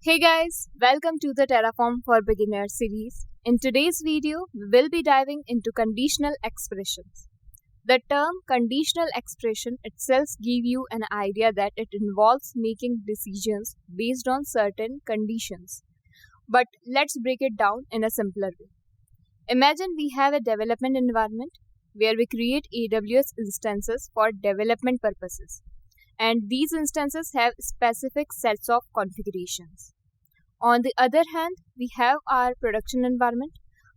Hey guys, welcome to the Terraform for Beginners series. In today's video, we will be diving into conditional expressions. The term conditional expression itself gives you an idea that it involves making decisions based on certain conditions. But let's break it down in a simpler way. Imagine we have a development environment where we create AWS instances for development purposes. And these instances have specific sets of configurations. On the other hand, we have our production environment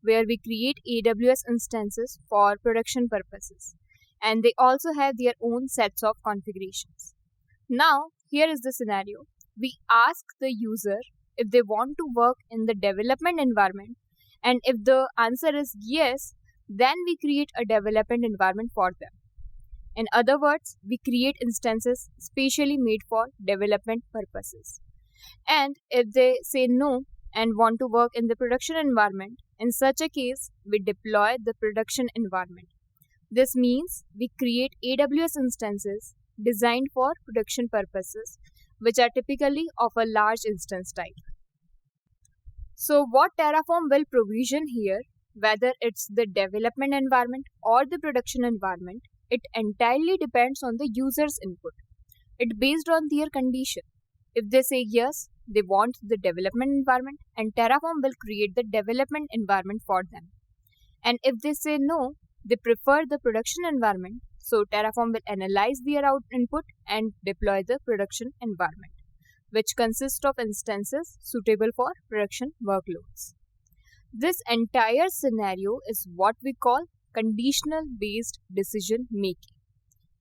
where we create AWS instances for production purposes, and they also have their own sets of configurations. Now, here is the scenario. We ask the user if they want to work in the development environment, and if the answer is yes, then we create a development environment for them. In other words, we create instances specially made for development purposes. And if they say no and want to work in the production environment, in such a case, we deploy the production environment. This means we create AWS instances designed for production purposes, which are typically of a large instance type. So what Terraform will provision here, whether it's the development environment or the production environment, it entirely depends on the user's input. It's based on their condition. If they say yes, they want the development environment, and Terraform will create the development environment for them. And if they say no, they prefer the production environment, so Terraform will analyze their input and deploy the production environment, which consists of instances suitable for production workloads. This entire scenario is what we call conditional-based decision making.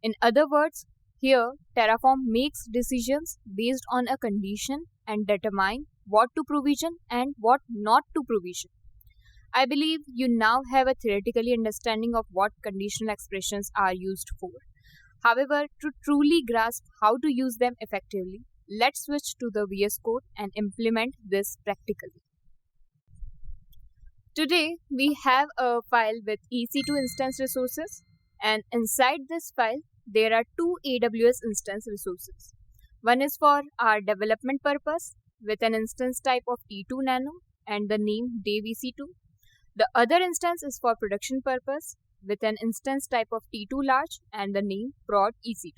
In other words, here Terraform makes decisions based on a condition and determine what to provision and what not to provision. I believe you now have a theoretically understanding of what conditional expressions are used for. However, to truly grasp how to use them effectively, let's switch to the VS Code and implement this practically. Today, we have a file with EC2 instance resources, and inside this file, there are two AWS instance resources. One is for our development purpose with an instance type of T2 nano and the name devEC2. The other instance is for production purpose with an instance type of T2 large and the name prod EC2.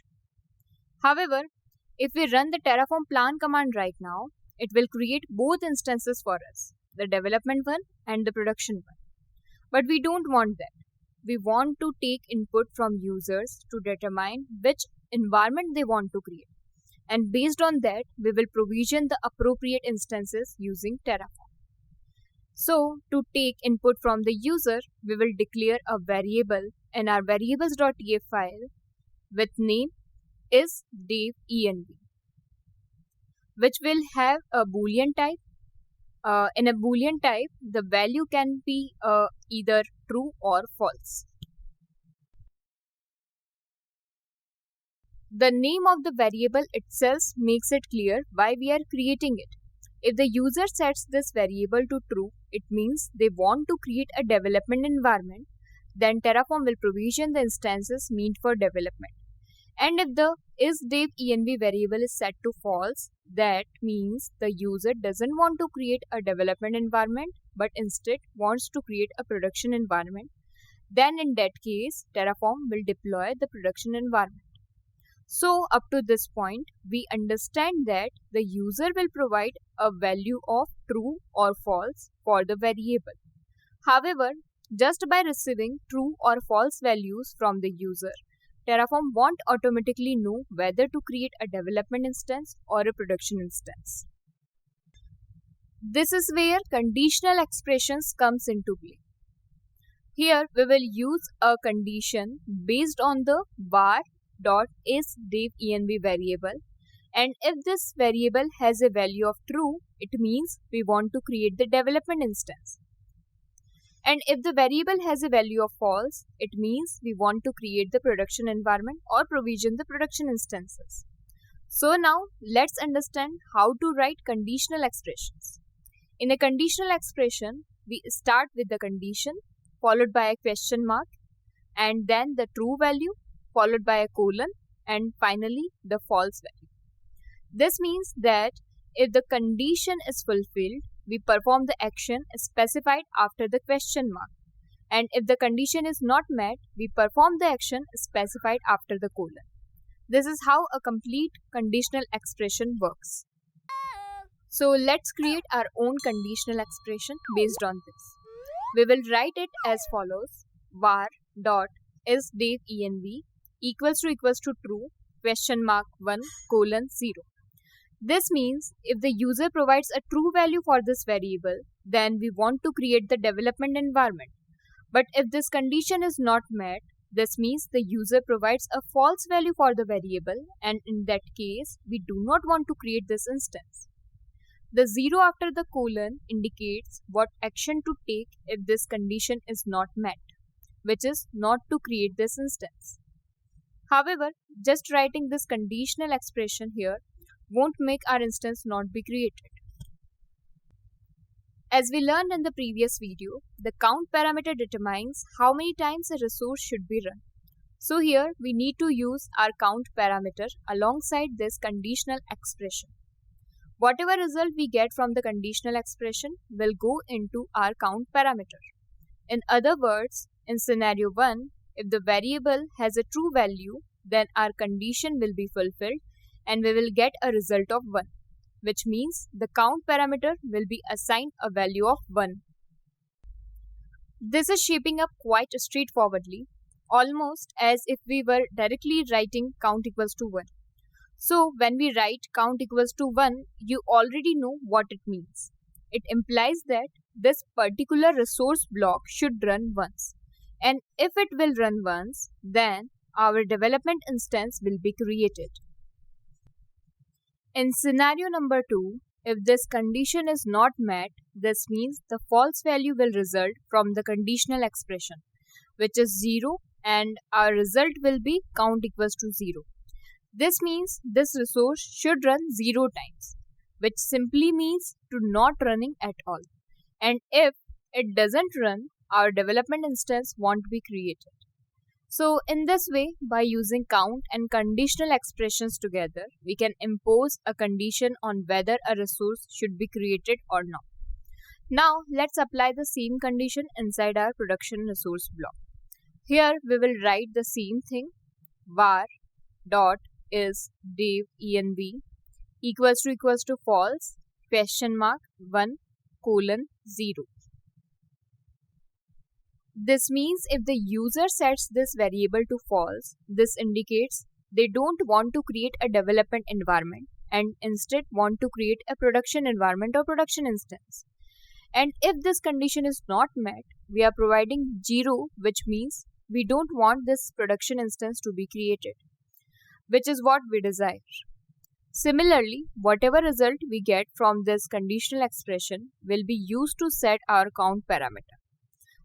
However, if we run the Terraform plan command right now, it will create both instances for us, the development one and the production one. But we don't want that. We want to take input from users to determine which environment they want to create. And based on that, we will provision the appropriate instances using Terraform. So, to take input from the user, we will declare a variable in our variables.tf file with name is devenv, which will have a boolean type. In a boolean type, the value can be either true or false. The name of the variable itself makes it clear why we are creating it. If the user sets this variable to true, it means they want to create a development environment. Then Terraform will provision the instances meant for development. And if the isDevEnv variable is set to false, that means the user doesn't want to create a development environment but instead wants to create a production environment. Then in that case, Terraform will deploy the production environment. So up to this point, we understand that the user will provide a value of true or false for the variable. However, just by receiving true or false values from the user, Terraform won't automatically know whether to create a development instance or a production instance. This is where conditional expressions comes into play. Here we will use a condition based on the var.isDevEnv variable, and if this variable has a value of true, it means we want to create the development instance. And if the variable has a value of false, it means we want to create the production environment or provision the production instances. So now let's understand how to write conditional expressions. In a conditional expression, we start with the condition followed by a question mark and then the true value followed by a colon and finally the false value. This means that if the condition is fulfilled, we perform the action specified after the question mark. And if the condition is not met, we perform the action specified after the colon. This is how a complete conditional expression works. So let's create our own conditional expression based on this. We will write it as follows: var dot is devenv equals to true question mark 1 colon 0. This means if the user provides a true value for this variable, then we want to create the development environment. But if this condition is not met, this means the user provides a false value for the variable, and in that case, we do not want to create this instance. The 0 after the colon indicates what action to take if this condition is not met, which is not to create this instance. However, just writing this conditional expression here won't make our instance not be created. As we learned in the previous video, the count parameter determines how many times a resource should be run. So here we need to use our count parameter alongside this conditional expression. Whatever result we get from the conditional expression will go into our count parameter. In other words, in scenario 1, if the variable has a true value, then our condition will be fulfilled and we will get a result of 1. Which means the count parameter will be assigned a value of 1. This is shaping up quite straightforwardly, almost as if we were directly writing count equals to 1. So when we write count equals to 1, you already know what it means. It implies that this particular resource block should run once. And if it will run once, then our development instance will be created. In scenario number 2, if this condition is not met, this means the false value will result from the conditional expression, which is 0, and our result will be count equals to 0. This means this resource should run 0 times, which simply means to not running at all. And if it doesn't run, our development instance won't be created. So in this way, by using count and conditional expressions together, we can impose a condition on whether a resource should be created or not. Now let's apply the same condition inside our production resource block. Here we will write the same thing: var dot is devenv equals to false question mark 1 colon 0. This means if the user sets this variable to false, this indicates they don't want to create a development environment and instead want to create a production environment or production instance. And if this condition is not met, we are providing 0, which means we don't want this production instance to be created, which is what we desire. Similarly, whatever result we get from this conditional expression will be used to set our count parameter.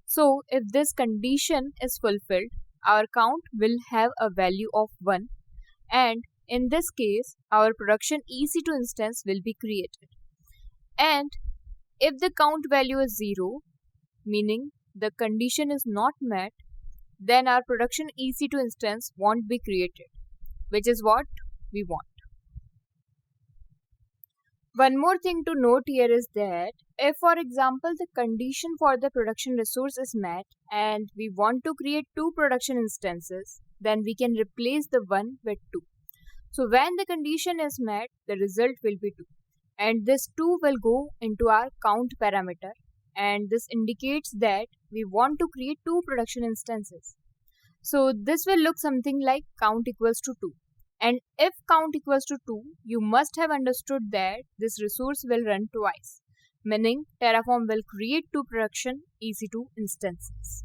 So, if this condition is fulfilled, our count will have a value of 1, and in this case, our production EC2 instance will be created. And if the count value is 0, meaning the condition is not met, then our production EC2 instance won't be created, which is what we want. One more thing to note here is that if, for example, the condition for the production resource is met and we want to create 2 production instances, then we can replace the 1 with 2. So when the condition is met, the result will be 2. And this 2 will go into our count parameter, and this indicates that we want to create 2 production instances. So this will look something like count equals to 2. And if count equals to 2, you must have understood that this resource will run twice, meaning Terraform will create 2 production EC2 instances.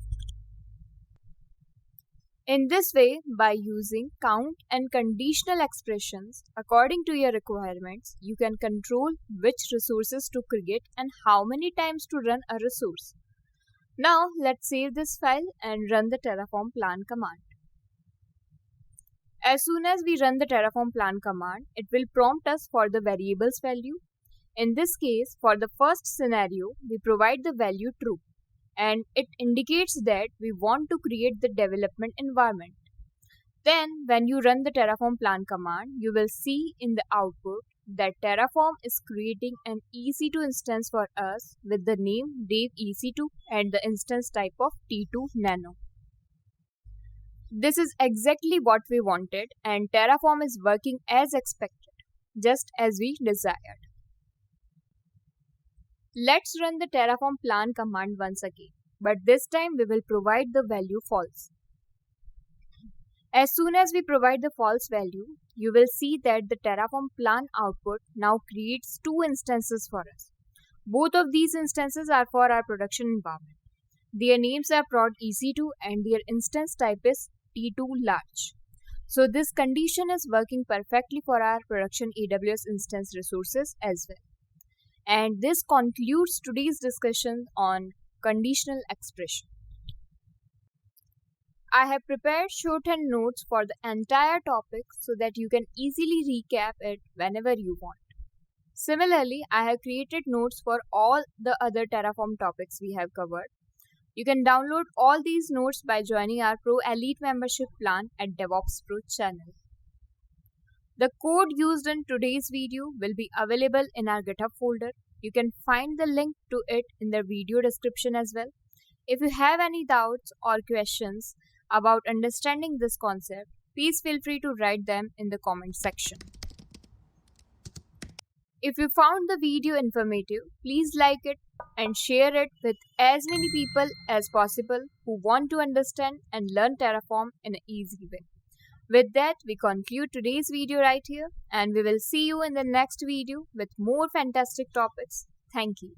In this way, by using count and conditional expressions according to your requirements, you can control which resources to create and how many times to run a resource. Now let's save this file and run the Terraform plan command. As soon as we run the Terraform plan command, it will prompt us for the variable's value. In this case, for the first scenario, we provide the value true, and it indicates that we want to create the development environment. Then, when you run the Terraform plan command, you will see in the output that Terraform is creating an EC2 instance for us with the name Dev EC2 and the instance type of T2 Nano. This is exactly what we wanted, and Terraform is working as expected, just as we desired. Let's run the Terraform plan command once again, but this time we will provide the value false. As soon as we provide the false value, you will see that the Terraform plan output now creates two instances for us. Both of these instances are for our production environment. Their names are prod EC2 and their instance type is T2 large. So this condition is working perfectly for our production AWS instance resources as well. And this concludes today's discussion on conditional expression. I have prepared shorthand notes for the entire topic so that you can easily recap it whenever you want. Similarly, I have created notes for all the other Terraform topics we have covered. You can download all these notes by joining our Pro Elite membership plan at DevOps Pro channel. The code used in today's video will be available in our GitHub folder. You can find the link to it in the video description as well. If you have any doubts or questions about understanding this concept, please feel free to write them in the comment section. If you found the video informative, please like it and share it with as many people as possible who want to understand and learn Terraform in an easy way. With that, we conclude today's video right here, and we will see you in the next video with more fantastic topics. Thank you.